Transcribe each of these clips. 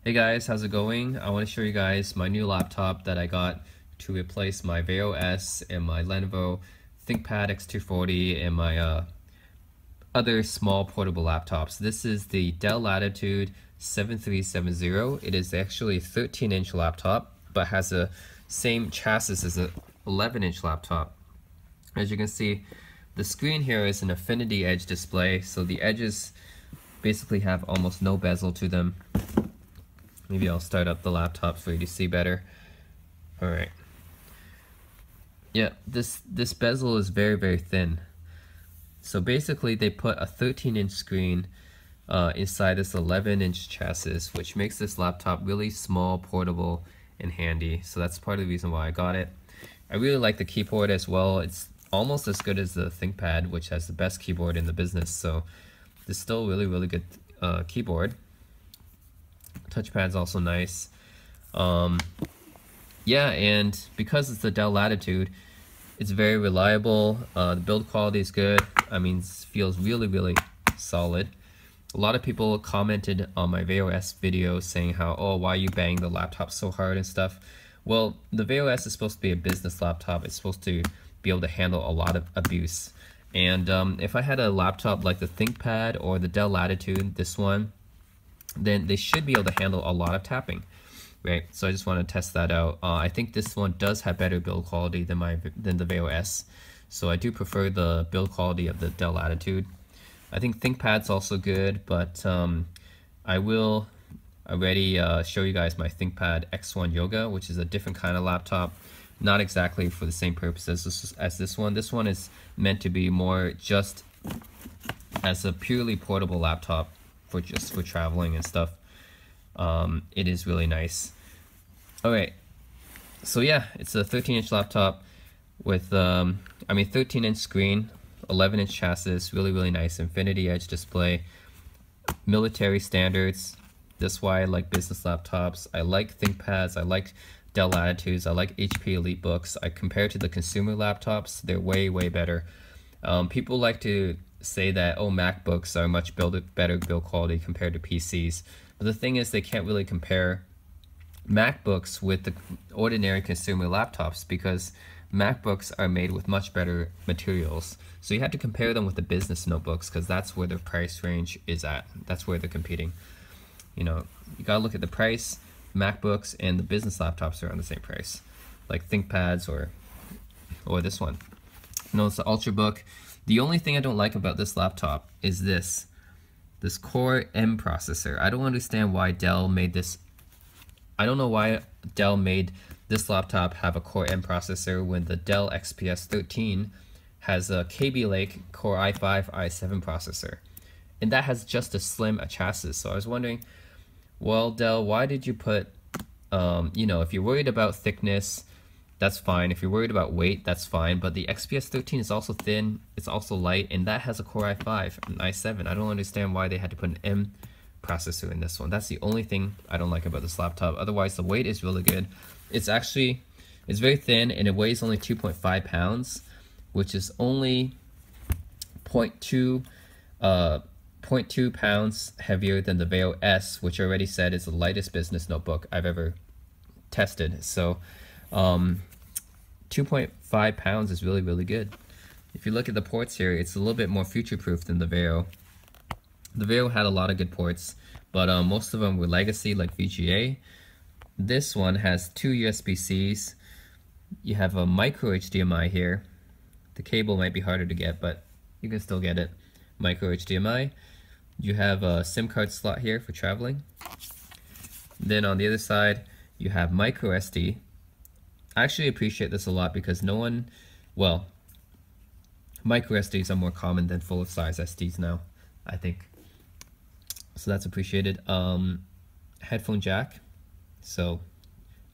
Hey guys, how's it going? I want to show you guys my new laptop that I got to replace my VAIO S and my Lenovo ThinkPad X240 and my other small portable laptops. This is the Dell Latitude 7370. It is actually a 13-inch laptop, but has the same chassis as an 11-inch laptop. As you can see, the screen here is an Infinity Edge display, so the edges basically have almost no bezel to them. Maybe I'll start up the laptop for you to see better. Alright. Yeah, this bezel is very thin. So basically they put a 13-inch screen inside this 11-inch chassis, which makes this laptop really small, portable, and handy. So that's part of the reason why I got it. I really like the keyboard as well. It's almost as good as the ThinkPad, which has the best keyboard in the business. So this is still really good keyboard. Touchpad's also nice. Yeah, and because it's the Dell Latitude, it's very reliable. The build quality is good. I mean, it feels really solid. A lot of people commented on my VAIO S video saying how, oh, why you bang the laptop so hard and stuff. Well, the VAIO S is supposed to be a business laptop. It's supposed to be able to handle a lot of abuse. And if I had a laptop like the ThinkPad or the Dell Latitude, this one, then they should be able to handle a lot of tapping, right? So I just want to test that out. I think this one does have better build quality than the VAIO S, so I do prefer the build quality of the Dell Latitude. I think ThinkPad's also good, but I will already show you guys my ThinkPad X1 Yoga, which is a different kind of laptop, not exactly for the same purpose as this one. This one is meant to be more just as a purely portable laptop for traveling and stuff. It is really nice. Alright, so yeah, it's a 13-inch laptop with 13-inch screen, 11-inch chassis, really nice Infinity Edge display, military standards. That's why I like business laptops. I like ThinkPads, I like Dell Latitudes, I like HP EliteBooks. I compare to the consumer laptops, they're way better. People like to say that, oh, MacBooks are much better build quality compared to PCs. But the thing is, they can't really compare MacBooks with the ordinary consumer laptops because MacBooks are made with much better materials. So you have to compare them with the business notebooks because that's where their price range is at. That's where they're competing. You know, you gotta look at the price. MacBooks and the business laptops are on the same price, like ThinkPads or this one. No, it's the Ultrabook. The only thing I don't like about this laptop is this Core M processor. I don't understand why Dell made this. I don't know why Dell made this laptop have a Core M processor when the Dell XPS 13 has a Kaby Lake Core i5 i7 processor. And that has just as slim a chassis. So I was wondering, well, Dell, why did you put, you know, if you're worried about thickness, that's fine. If you're worried about weight, that's fine. But the XPS 13 is also thin, it's also light, and that has a Core i5 and i7. I don't understand why they had to put an M processor in this one. That's the only thing I don't like about this laptop. Otherwise, the weight is really good. It's very thin, and it weighs only 2.5 pounds, which is only 0.2 pounds heavier than the VAIO S, which I already said is the lightest business notebook I've ever tested. So 2.5 pounds is really good. If you look at the ports here, it's a little bit more future-proof than the VAIO. The VAIO had a lot of good ports, but most of them were legacy, like VGA. This one has 2 USB-Cs. You have a micro HDMI here. The cable might be harder to get, but you can still get it. Micro HDMI. You have a SIM card slot here for traveling. Then on the other side, you have micro SD. I actually appreciate this a lot because micro SDs are more common than full-size SDs now, I think. So that's appreciated. Headphone jack. So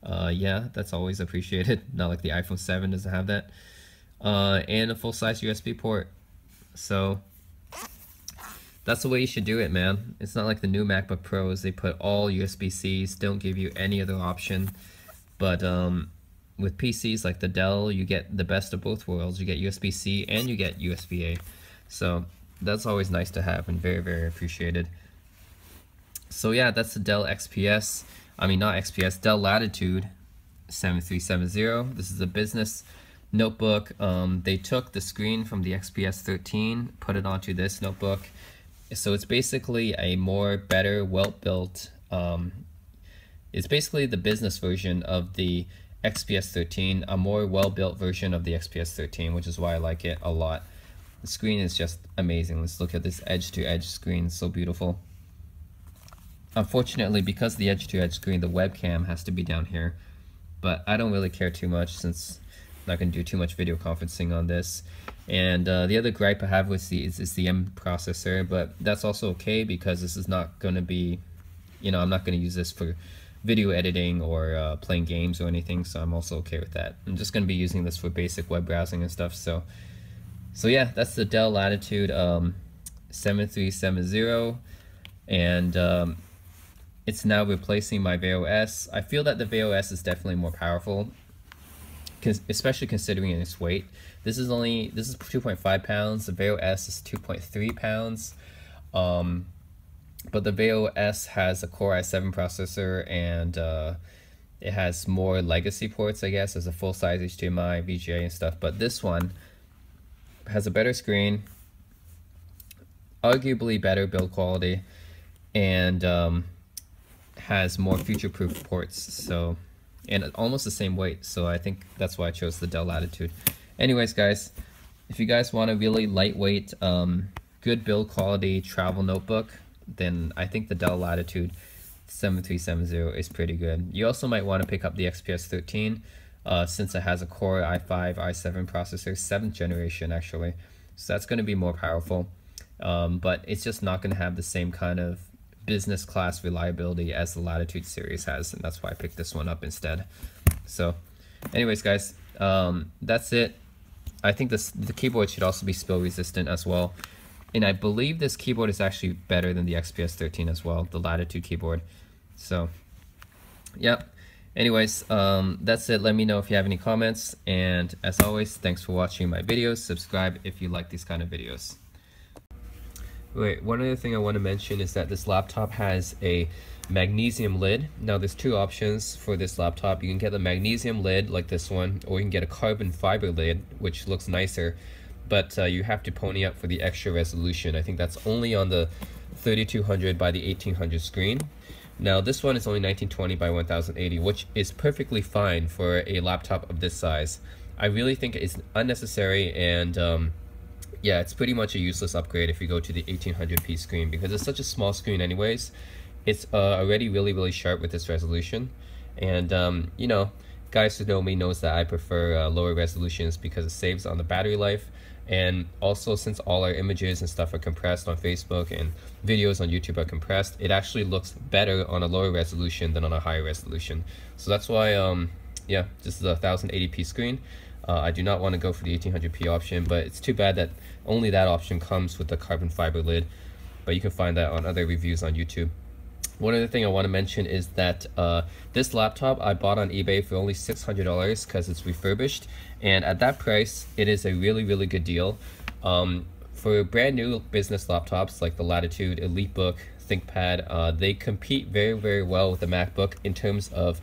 yeah, that's always appreciated. Not like the iPhone 7 doesn't have that. And a full-size USB port. So that's the way you should do it, man. It's not like the new MacBook Pros. They put all USB-Cs, don't give you any other option. But with PCs like the Dell, you get the best of both worlds. You get USB-C and you get USB-A. So that's always nice to have and very appreciated. So yeah, that's the Dell XPS. I mean, not XPS, Dell Latitude 7370. This is a business notebook. They took the screen from the XPS 13, put it onto this notebook. So it's basically a more better, well-built, it's basically the business version of the XPS 13, a more well-built version of the XPS 13, which is why I like it a lot. The screen is just amazing. Let's look at this edge-to-edge screen, so beautiful. Unfortunately, because of the edge-to-edge screen, the webcam has to be down here, but I don't really care too much since I'm not going to do too much video conferencing on this. And the other gripe I have with these is the M processor, but that's also okay because this is not going to be, you know, I'm not going to use this for video editing or playing games or anything, so I'm also okay with that. I'm just going to be using this for basic web browsing and stuff. So yeah, that's the Dell Latitude 7370, and it's now replacing my VOS. I feel that the VOS is definitely more powerful, especially considering its weight. This is 2.5 pounds. The VOS is 2.3 pounds. But the VOS has a Core i7 processor, and it has more legacy ports, I guess, as a full-size HDMI, VGA, and stuff. But this one has a better screen, arguably better build quality, and has more future-proof ports. So, and almost the same weight. So I think that's why I chose the Dell Latitude. Anyways, guys, if you guys want a really lightweight, good build quality travel notebook, then I think the Dell Latitude 7370 is pretty good. You also might want to pick up the XPS 13 since it has a Core i5, i7 processor, 7th generation actually. So that's going to be more powerful, but it's just not going to have the same kind of business class reliability as the Latitude series has, and that's why I picked this one up instead. So anyways, guys, that's it. I think the keyboard should also be spill resistant as well. And I believe this keyboard is actually better than the XPS 13 as well, the Latitude keyboard. So, yep. Anyways, that's it. Let me know if you have any comments. And as always, thanks for watching my videos. Subscribe if you like these kind of videos. Wait, one other thing I want to mention is that this laptop has a magnesium lid. Now there's two options for this laptop. You can get the magnesium lid like this one, or you can get a carbon fiber lid, which looks nicer. But you have to pony up for the extra resolution. I think that's only on the 3200 by the 1800 screen. Now this one is only 1920 by 1080, which is perfectly fine for a laptop of this size. I really think it's unnecessary, and yeah, it's pretty much a useless upgrade if you go to the 1800p screen, because it's such a small screen anyways. It's already really sharp with this resolution, and you know, guys who know me knows that I prefer lower resolutions because it saves on the battery life. And also, since all our images and stuff are compressed on Facebook and videos on YouTube are compressed, it actually looks better on a lower resolution than on a higher resolution. So that's why, yeah, this is a 1080p screen. I do not want to go for the 1800p option, but it's too bad that only that option comes with the carbon fiber lid. But you can find that on other reviews on YouTube. One other thing I want to mention is that this laptop I bought on eBay for only $600 because it's refurbished, and at that price it is a really good deal. For brand new business laptops like the Latitude, EliteBook, ThinkPad, they compete very well with the MacBook in terms of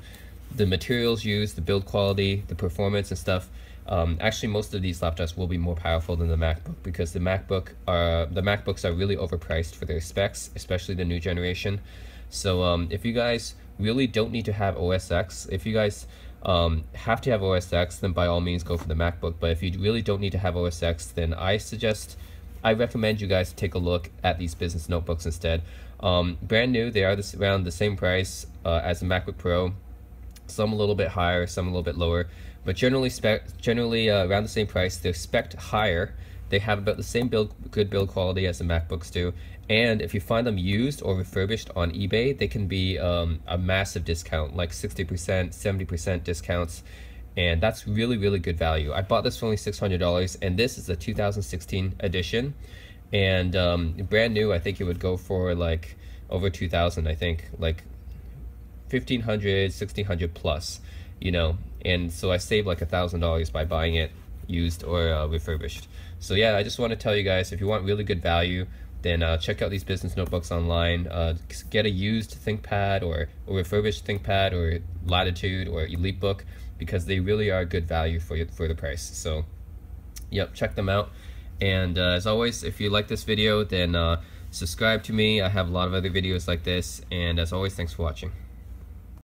the materials used, the build quality, the performance and stuff. Actually, most of these laptops will be more powerful than the MacBook because the MacBooks are really overpriced for their specs, especially the new generation. So if you guys really don't need to have OS X, if you guys have to have OS X, then by all means go for the MacBook. But if you really don't need to have OS X, then I recommend you guys take a look at these business notebooks instead. Brand new, they are around the same price as the MacBook Pro. Some a little bit higher, some a little bit lower, but generally around the same price. They're spec'd higher. They have about the same good build quality as the MacBooks do. And if you find them used or refurbished on eBay, they can be a massive discount, like 60%, 70% discounts. And that's really good value. I bought this for only $600, and this is the 2016 edition. And brand new, I think it would go for like over 2,000, I think, like 1,500, 1,600 plus, you know. And so I saved like $1,000 by buying it used or refurbished. So yeah, I just want to tell you guys, if you want really good value, then check out these business notebooks online. Get a used ThinkPad or refurbished ThinkPad or Latitude or EliteBook, because they really are good value for the price. So yep, check them out. And as always, if you like this video, then subscribe to me. I have a lot of other videos like this. And as always, thanks for watching.